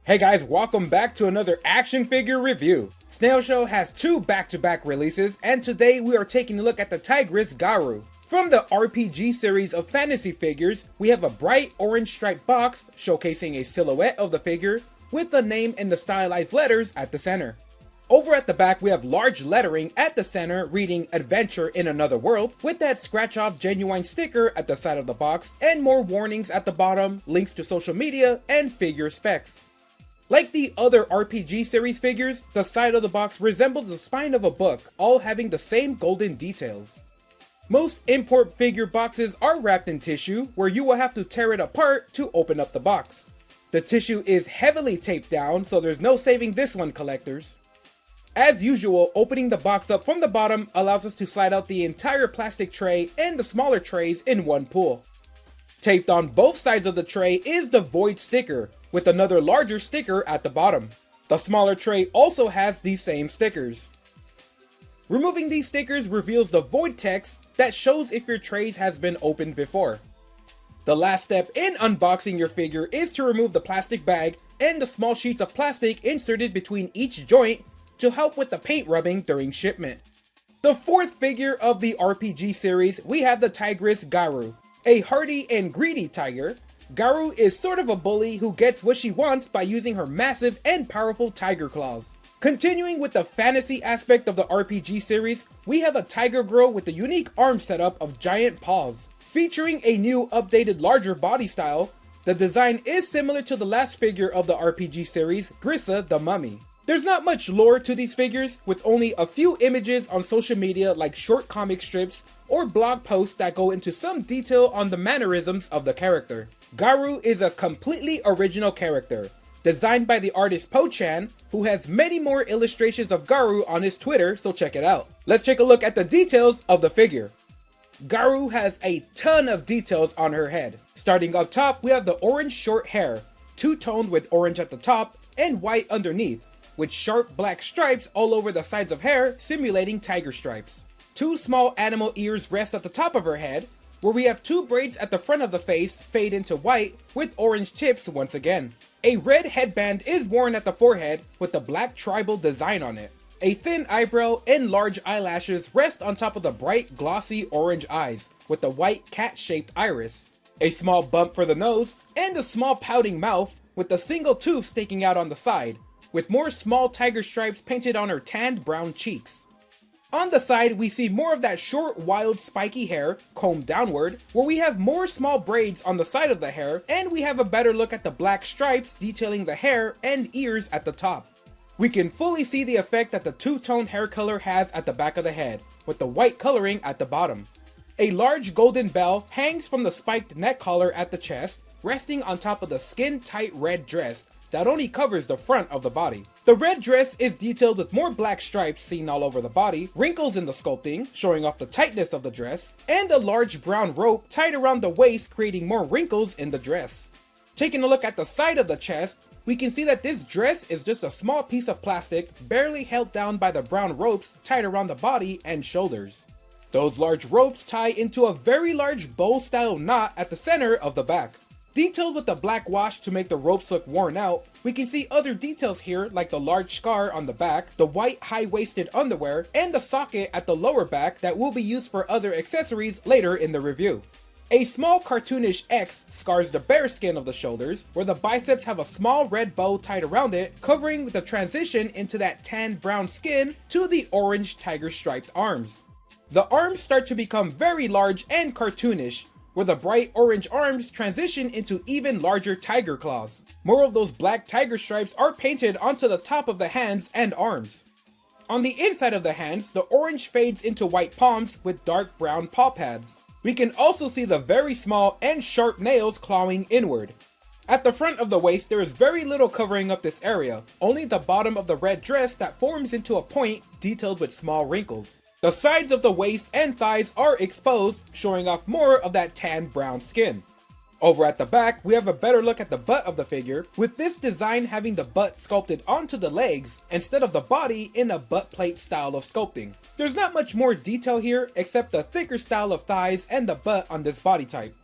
Hey guys, welcome back to another action figure review. Snailshell has two back-to-back releases, and today we are taking a look at the Tiger Garu. From the RPG series of fantasy figures, we have a bright orange striped box showcasing a silhouette of the figure with the name and the stylized letters at the center. Over at the back, we have large lettering at the center reading Adventure in Another World with that scratch-off genuine sticker at the side of the box and more warnings at the bottom, links to social media, and figure specs. Like the other RPG series figures, the side of the box resembles the spine of a book, all having the same golden details. Most import figure boxes are wrapped in tissue, where you will have to tear it apart to open up the box. The tissue is heavily taped down, so there's no saving this one, collectors. As usual, opening the box up from the bottom allows us to slide out the entire plastic tray and the smaller trays in one pull. Taped on both sides of the tray is the Void sticker, with another larger sticker at the bottom. The smaller tray also has these same stickers. Removing these stickers reveals the Void text that shows if your trays has been opened before. The last step in unboxing your figure is to remove the plastic bag and the small sheets of plastic inserted between each joint to help with the paint rubbing during shipment. The fourth figure of the RPG series, we have the Tiger Garu. A hardy and greedy tiger, Garu is sort of a bully who gets what she wants by using her massive and powerful tiger claws. Continuing with the fantasy aspect of the RPG series, we have a tiger girl with a unique arm setup of giant paws. Featuring a new updated larger body style, the design is similar to the last figure of the RPG series, Grisa the Mummy. There's not much lore to these figures, with only a few images on social media like short comic strips or blog posts that go into some detail on the mannerisms of the character. Garu is a completely original character, designed by the artist Po-chan, who has many more illustrations of Garu on his Twitter, so check it out. Let's take a look at the details of the figure. Garu has a ton of details on her head. Starting up top, we have the orange short hair, two-toned with orange at the top and white underneath, with sharp black stripes all over the sides of hair simulating tiger stripes. Two small animal ears rest at the top of her head, where we have two braids at the front of the face fade into white with orange tips once again. A red headband is worn at the forehead with the black tribal design on it. A thin eyebrow and large eyelashes rest on top of the bright glossy orange eyes with the white cat-shaped iris. A small bump for the nose and a small pouting mouth with a single tooth sticking out on the side, with more small tiger stripes painted on her tanned brown cheeks. On the side, we see more of that short, wild, spiky hair combed downward, where we have more small braids on the side of the hair, and we have a better look at the black stripes detailing the hair and ears at the top. We can fully see the effect that the two-tone hair color has at the back of the head, with the white coloring at the bottom. A large golden bell hangs from the spiked neck collar at the chest, resting on top of the skin-tight red dress that only covers the front of the body. The red dress is detailed with more black stripes seen all over the body, wrinkles in the sculpting, showing off the tightness of the dress, and a large brown rope tied around the waist creating more wrinkles in the dress. Taking a look at the side of the chest, we can see that this dress is just a small piece of plastic barely held down by the brown ropes tied around the body and shoulders. Those large ropes tie into a very large bow-style knot at the center of the back. Detailed with the black wash to make the ropes look worn out, we can see other details here like the large scar on the back, the white high-waisted underwear, and the socket at the lower back that will be used for other accessories later in the review. A small cartoonish X scars the bare skin of the shoulders, where the biceps have a small red bow tied around it, covering the transition into that tan brown skin to the orange tiger striped arms. The arms start to become very large and cartoonish, where the bright orange arms transition into even larger tiger claws. More of those black tiger stripes are painted onto the top of the hands and arms. On the inside of the hands, the orange fades into white palms with dark brown paw pads. We can also see the very small and sharp nails clawing inward. At the front of the waist, there is very little covering up this area, only the bottom of the red dress that forms into a point detailed with small wrinkles. The sides of the waist and thighs are exposed, showing off more of that tan brown skin. Over at the back, we have a better look at the butt of the figure, with this design having the butt sculpted onto the legs instead of the body in a butt plate style of sculpting. There's not much more detail here except the thicker style of thighs and the butt on this body type.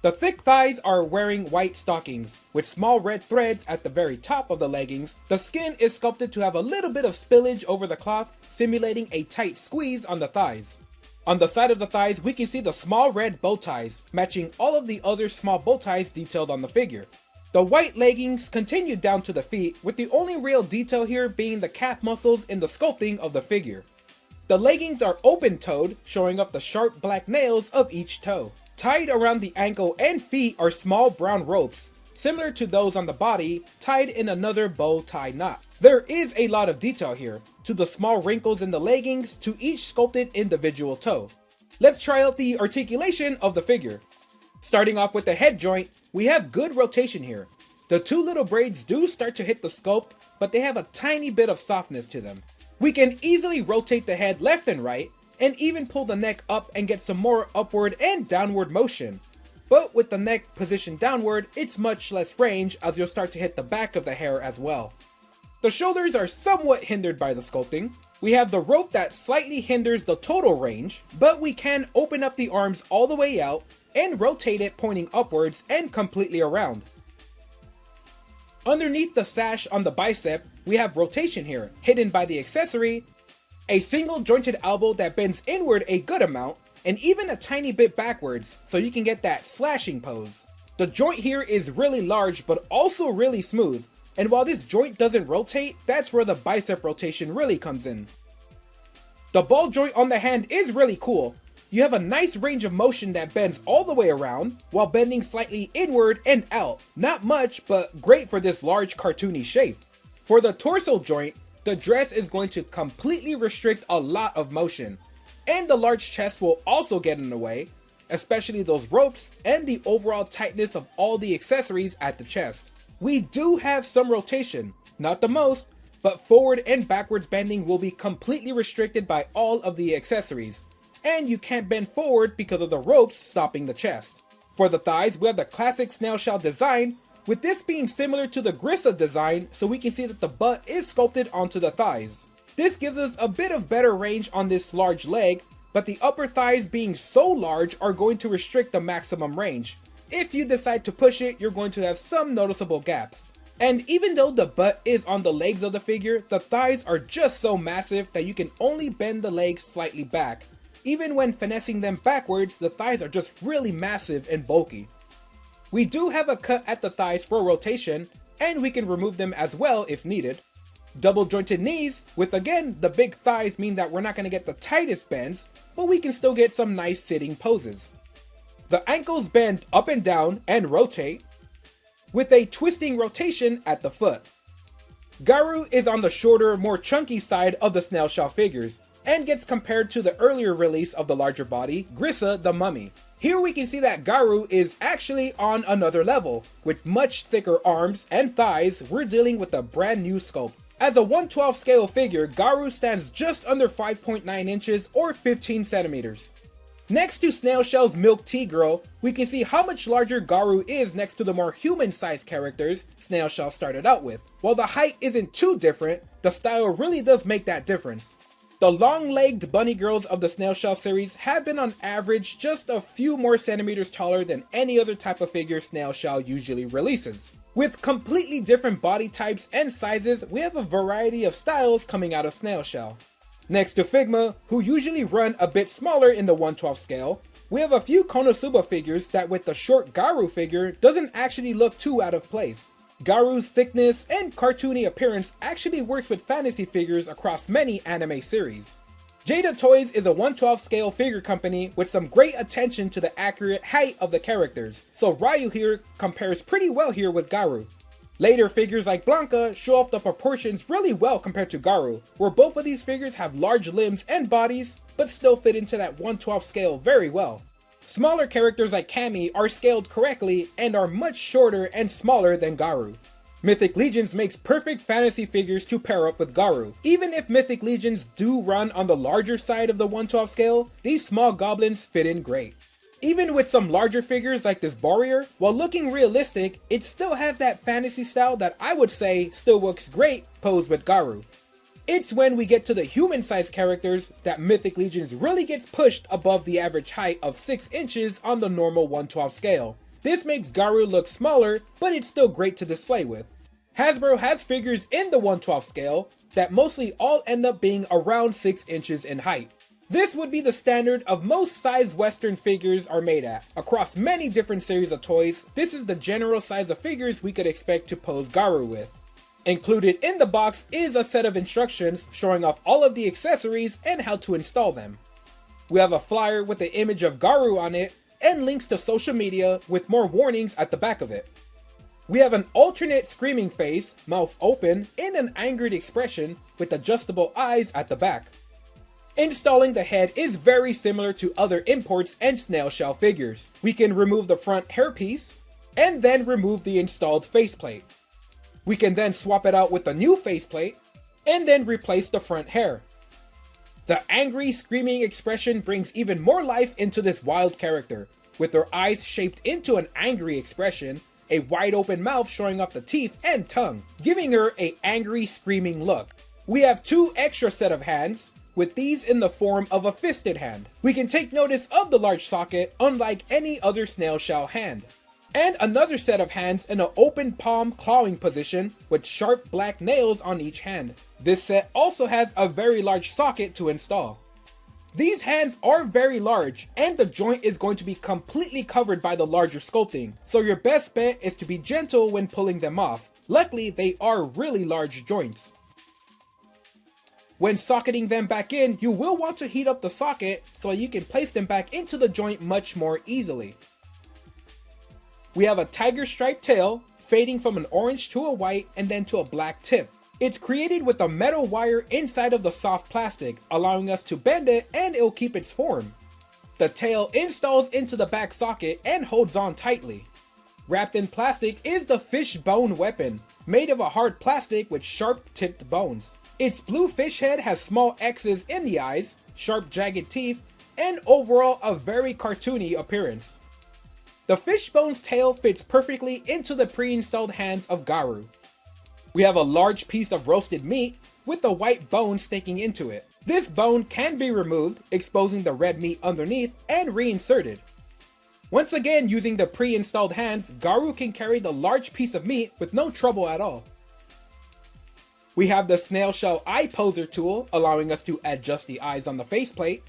The thick thighs are wearing white stockings, with small red threads at the very top of the leggings. The skin is sculpted to have a little bit of spillage over the cloth, simulating a tight squeeze on the thighs. On the side of the thighs, we can see the small red bow ties, matching all of the other small bow ties detailed on the figure. The white leggings continue down to the feet, with the only real detail here being the calf muscles in the sculpting of the figure. The leggings are open-toed, showing off the sharp black nails of each toe. Tied around the ankle and feet are small brown ropes, similar to those on the body, tied in another bow tie knot. There is a lot of detail here, to the small wrinkles in the leggings to each sculpted individual toe. Let's try out the articulation of the figure. Starting off with the head joint, we have good rotation here. The two little braids do start to hit the sculpt, but they have a tiny bit of softness to them. We can easily rotate the head left and right, and even pull the neck up and get some more upward and downward motion. But with the neck positioned downward, it's much less range as you'll start to hit the back of the hair as well. The shoulders are somewhat hindered by the sculpting. We have the rope that slightly hinders the total range, but we can open up the arms all the way out and rotate it pointing upwards and completely around. Underneath the sash on the bicep, we have rotation here, hidden by the accessory, a single jointed elbow that bends inward a good amount, and even a tiny bit backwards, so you can get that slashing pose. The joint here is really large but also really smooth, and while this joint doesn't rotate, that's where the bicep rotation really comes in. The ball joint on the hand is really cool. You have a nice range of motion that bends all the way around, while bending slightly inward and out. Not much, but great for this large cartoony shape. For the torso joint, the dress is going to completely restrict a lot of motion, and the large chest will also get in the way, especially those ropes and the overall tightness of all the accessories at the chest. We do have some rotation, not the most, but forward and backwards bending will be completely restricted by all of the accessories, and you can't bend forward because of the ropes stopping the chest. For the thighs, we have the classic Snail Shell design, with this being similar to the Grisa design, so we can see that the butt is sculpted onto the thighs. This gives us a bit of better range on this large leg, but the upper thighs being so large are going to restrict the maximum range. If you decide to push it, you're going to have some noticeable gaps. And even though the butt is on the legs of the figure, the thighs are just so massive that you can only bend the legs slightly back. Even when finessing them backwards, the thighs are just really massive and bulky. We do have a cut at the thighs for rotation, and we can remove them as well if needed. Double jointed knees, with again the big thighs mean that we're not going to get the tightest bends, but we can still get some nice sitting poses. The ankles bend up and down and rotate, with a twisting rotation at the foot. Garu is on the shorter, more chunky side of the Snail Shell figures, and gets compared to the earlier release of the larger body, Grisa the Mummy. Here we can see that Garu is actually on another level. With much thicker arms and thighs, we're dealing with a brand new sculpt. As a 1/12 scale figure, Garu stands just under 5.9 inches or 15 centimeters. Next to Snail Shell's Milk Tea Girl, we can see how much larger Garu is next to the more human-sized characters Snail Shell started out with. While the height isn't too different, the style really does make that difference. The long-legged bunny girls of the Snail Shell series have been on average just a few more centimeters taller than any other type of figure Snail Shell usually releases. With completely different body types and sizes, we have a variety of styles coming out of Snail Shell. Next to Figma, who usually run a bit smaller in the 1/12 scale, we have a few Konosuba figures that with the short Garu figure doesn't actually look too out of place. Garu's thickness and cartoony appearance actually works with fantasy figures across many anime series. Jada Toys is a 1/12 scale figure company with some great attention to the accurate height of the characters, so Ryu here compares pretty well here with Garu. Later figures like Blanca show off the proportions really well compared to Garu, where both of these figures have large limbs and bodies, but still fit into that 1/12 scale very well. Smaller characters like Cammy are scaled correctly and are much shorter and smaller than Garu. Mythic Legions makes perfect fantasy figures to pair up with Garu. Even if Mythic Legions do run on the larger side of the 1/12 scale, these small goblins fit in great. Even with some larger figures like this warrior, while looking realistic, it still has that fantasy style that I would say still works great posed with Garu. It's when we get to the human-sized characters that Mythic Legions really gets pushed above the average height of 6 inches on the normal 1/12 scale. This makes Garu look smaller, but it's still great to display with. Hasbro has figures in the 1/12 scale that mostly all end up being around 6 inches in height. This would be the standard of most size Western figures are made at. Across many different series of toys, this is the general size of figures we could expect to pose Garu with. Included in the box is a set of instructions showing off all of the accessories and how to install them. We have a flyer with the image of Garu on it and links to social media with more warnings at the back of it. We have an alternate screaming face, mouth open, in an angered expression with adjustable eyes at the back. Installing the head is very similar to other imports and Snail Shell figures. We can remove the front hairpiece, and then remove the installed faceplate. We can then swap it out with the new faceplate, and then replace the front hair. The angry screaming expression brings even more life into this wild character, with her eyes shaped into an angry expression, a wide open mouth showing off the teeth and tongue, giving her an angry screaming look. We have 2 extra set of hands, with these in the form of a fisted hand. We can take notice of the large socket unlike any other Snail Shell hand. And another set of hands in an open palm clawing position with sharp black nails on each hand. This set also has a very large socket to install. These hands are very large, and the joint is going to be completely covered by the larger sculpting, so your best bet is to be gentle when pulling them off. Luckily, they are really large joints. When socketing them back in, you will want to heat up the socket so you can place them back into the joint much more easily. We have a tiger striped tail, fading from an orange to a white and then to a black tip. It's created with a metal wire inside of the soft plastic, allowing us to bend it and it'll keep its form. The tail installs into the back socket and holds on tightly. Wrapped in plastic is the fish bone weapon, made of a hard plastic with sharp tipped bones. Its blue fish head has small X's in the eyes, sharp jagged teeth, and overall a very cartoony appearance. The fishbone's tail fits perfectly into the pre-installed hands of Garu. We have a large piece of roasted meat with a white bone sticking into it. This bone can be removed, exposing the red meat underneath, and reinserted. Once again, using the pre-installed hands, Garu can carry the large piece of meat with no trouble at all. We have the Snail Shell eye poser tool, allowing us to adjust the eyes on the faceplate.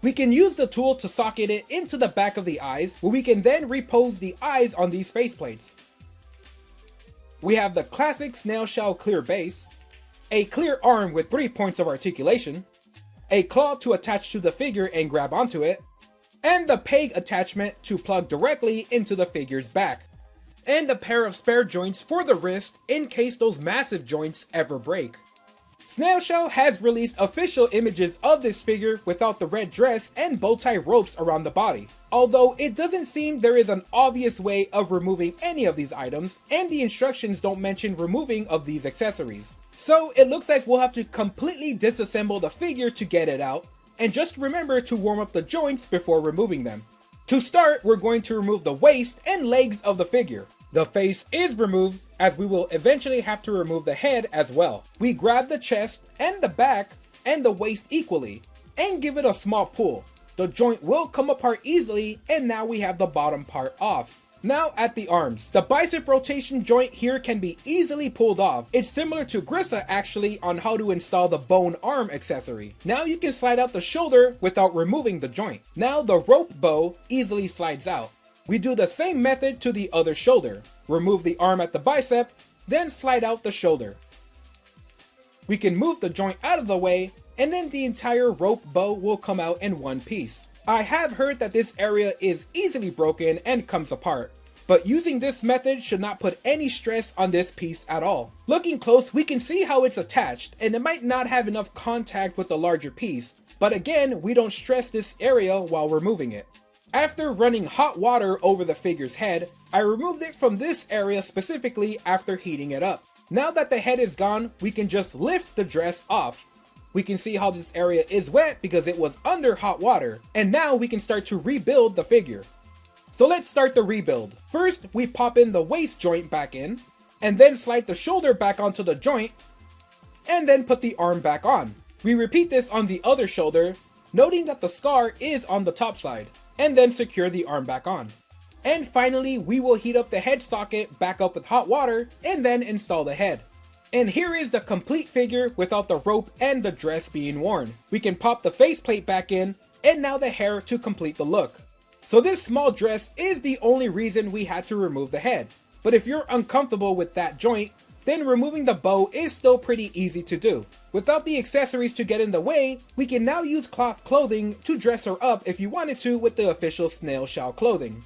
We can use the tool to socket it into the back of the eyes, where we can then repose the eyes on these faceplates. We have the classic Snail Shell clear base, a clear arm with 3 points of articulation, a claw to attach to the figure and grab onto it, and the peg attachment to plug directly into the figure's back, and a pair of spare joints for the wrist in case those massive joints ever break. Snail Shell has released official images of this figure without the red dress and bow tie ropes around the body, although it doesn't seem there is an obvious way of removing any of these items, and the instructions don't mention removing of these accessories. So it looks like we'll have to completely disassemble the figure to get it out, and just remember to warm up the joints before removing them. To start, we're going to remove the waist and legs of the figure. The face is removed, as we will eventually have to remove the head as well. We grab the chest and the back and the waist equally, and give it a small pull. The joint will come apart easily, and now we have the bottom part off. Now at the arms. The bicep rotation joint here can be easily pulled off. It's similar to Grisa actually on how to install the bone arm accessory. Now you can slide out the shoulder without removing the joint. Now the rope bow easily slides out. We do the same method to the other shoulder. Remove the arm at the bicep, then slide out the shoulder. We can move the joint out of the way, and then the entire rope bow will come out in one piece. I have heard that this area is easily broken and comes apart, but using this method should not put any stress on this piece at all. Looking close, we can see how it's attached, and it might not have enough contact with the larger piece, but again, we don't stress this area while removing it. After running hot water over the figure's head, I removed it from this area specifically after heating it up. Now that the head is gone, we can just lift the dress off. We can see how this area is wet because it was under hot water, and now we can start to rebuild the figure. So let's start the rebuild. First, we pop in the waist joint back in, and then slide the shoulder back onto the joint, and then put the arm back on. We repeat this on the other shoulder, noting that the scar is on the top side, and then secure the arm back on. And finally, we will heat up the head socket back up with hot water and then install the head. And here is the complete figure without the rope and the dress being worn. We can pop the faceplate back in and now the hair to complete the look. So this small dress is the only reason we had to remove the head. But if you're uncomfortable with that joint, then removing the bow is still pretty easy to do. Without the accessories to get in the way, we can now use cloth clothing to dress her up if you wanted to with the official Snail Shell clothing.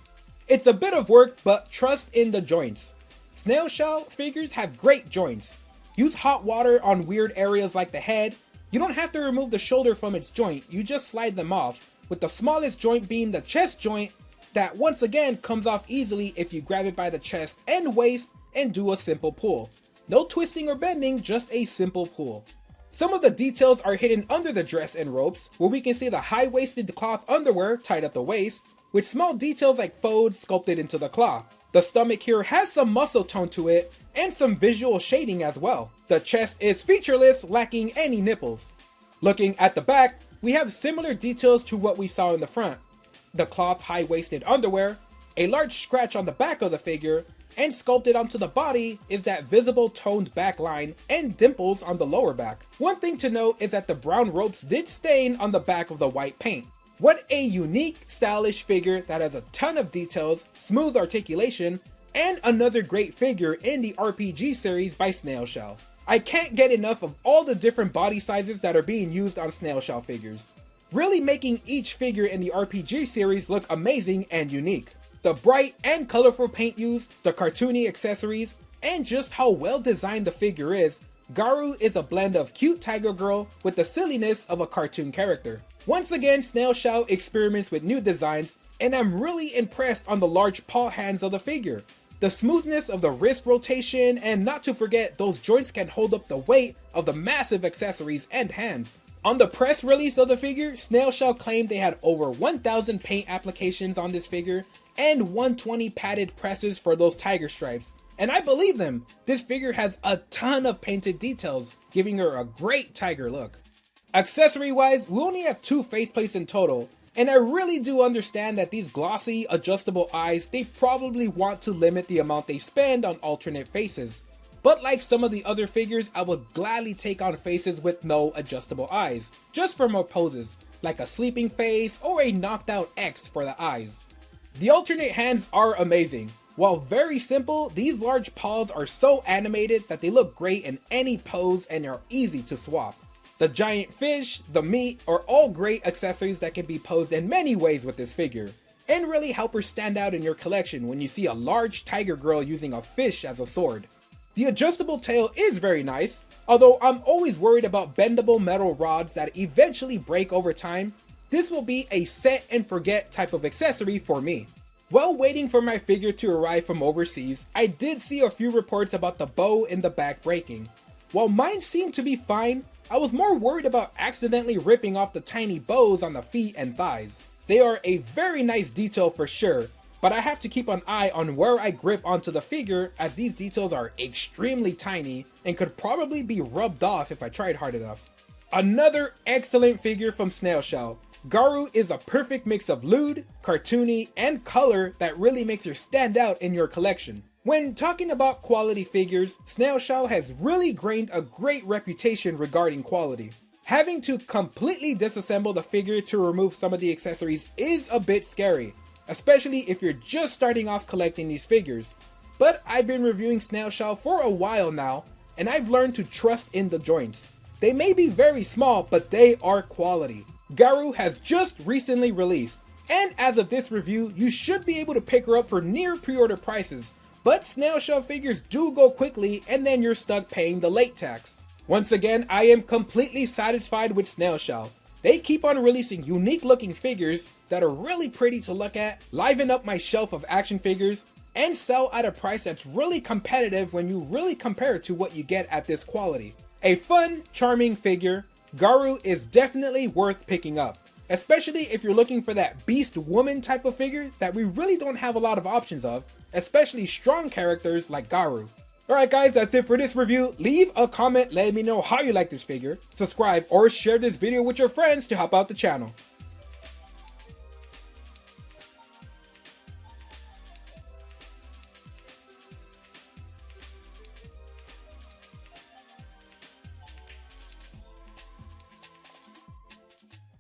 It's a bit of work, but trust in the joints. Snail Shell figures have great joints. Use hot water on weird areas like the head. You don't have to remove the shoulder from its joint, you just slide them off, with the smallest joint being the chest joint that once again comes off easily if you grab it by the chest and waist and do a simple pull. No twisting or bending, just a simple pull. Some of the details are hidden under the dress and ropes, where we can see the high-waisted cloth underwear tied at the waist, with small details like folds sculpted into the cloth. The stomach here has some muscle tone to it, and some visual shading as well. The chest is featureless, lacking any nipples. Looking at the back, we have similar details to what we saw in the front. The cloth high-waisted underwear, a large scratch on the back of the figure, and sculpted onto the body is that visible toned back line and dimples on the lower back. One thing to note is that the brown ropes did stain on the back of the white paint. What a unique, stylish figure that has a ton of details, smooth articulation, and another great figure in the RPG series by Snail Shell. I can't get enough of all the different body sizes that are being used on Snail Shell figures, really making each figure in the RPG series look amazing and unique. The bright and colorful paint used, the cartoony accessories, and just how well designed the figure is, Garu is a blend of cute tiger girl with the silliness of a cartoon character. Once again, Snail Shell experiments with new designs, and I'm really impressed on the large paw hands of the figure. The smoothness of the wrist rotation, and not to forget, those joints can hold up the weight of the massive accessories and hands. On the press release of the figure, Snail Shell claimed they had over 1,000 paint applications on this figure, and 120 padded presses for those tiger stripes. And I believe them, this figure has a ton of painted details, giving her a great tiger look. Accessory wise, we only have 2 faceplates in total, and I really do understand that these glossy, adjustable eyes, they probably want to limit the amount they spend on alternate faces. But like some of the other figures, I would gladly take on faces with no adjustable eyes, just for more poses, like a sleeping face or a knocked out X for the eyes. The alternate hands are amazing. While very simple, these large paws are so animated that they look great in any pose and are easy to swap. The giant fish, the meat, are all great accessories that can be posed in many ways with this figure, and really help her stand out in your collection when you see a large tiger girl using a fish as a sword. The adjustable tail is very nice, although I'm always worried about bendable metal rods that eventually break over time. This will be a set and forget type of accessory for me. While waiting for my figure to arrive from overseas, I did see a few reports about the bow in the back breaking. While mine seemed to be fine, I was more worried about accidentally ripping off the tiny bows on the feet and thighs. They are a very nice detail for sure, but I have to keep an eye on where I grip onto the figure, as these details are extremely tiny and could probably be rubbed off if I tried hard enough. Another excellent figure from Snail Shell. Garu is a perfect mix of lewd, cartoony, and color that really makes her stand out in your collection. When talking about quality figures, Snail Shell has really gained a great reputation regarding quality. Having to completely disassemble the figure to remove some of the accessories is a bit scary, especially if you're just starting off collecting these figures. But I've been reviewing Snail Shell for a while now, and I've learned to trust in the joints. They may be very small, but they are quality. Garu has just recently released, and as of this review, you should be able to pick her up for near pre-order prices. But Snail Shell figures do go quickly, and then you're stuck paying the late tax. Once again, I am completely satisfied with Snail Shell. They keep on releasing unique looking figures that are really pretty to look at, liven up my shelf of action figures, and sell at a price that's really competitive when you really compare it to what you get at this quality. A fun, charming figure, Garu is definitely worth picking up, especially if you're looking for that beast woman type of figure that we really don't have a lot of options of, especially strong characters like Garu. Alright guys, that's it for this review. Leave a comment letting me know how you like this figure, subscribe, or share this video with your friends to help out the channel.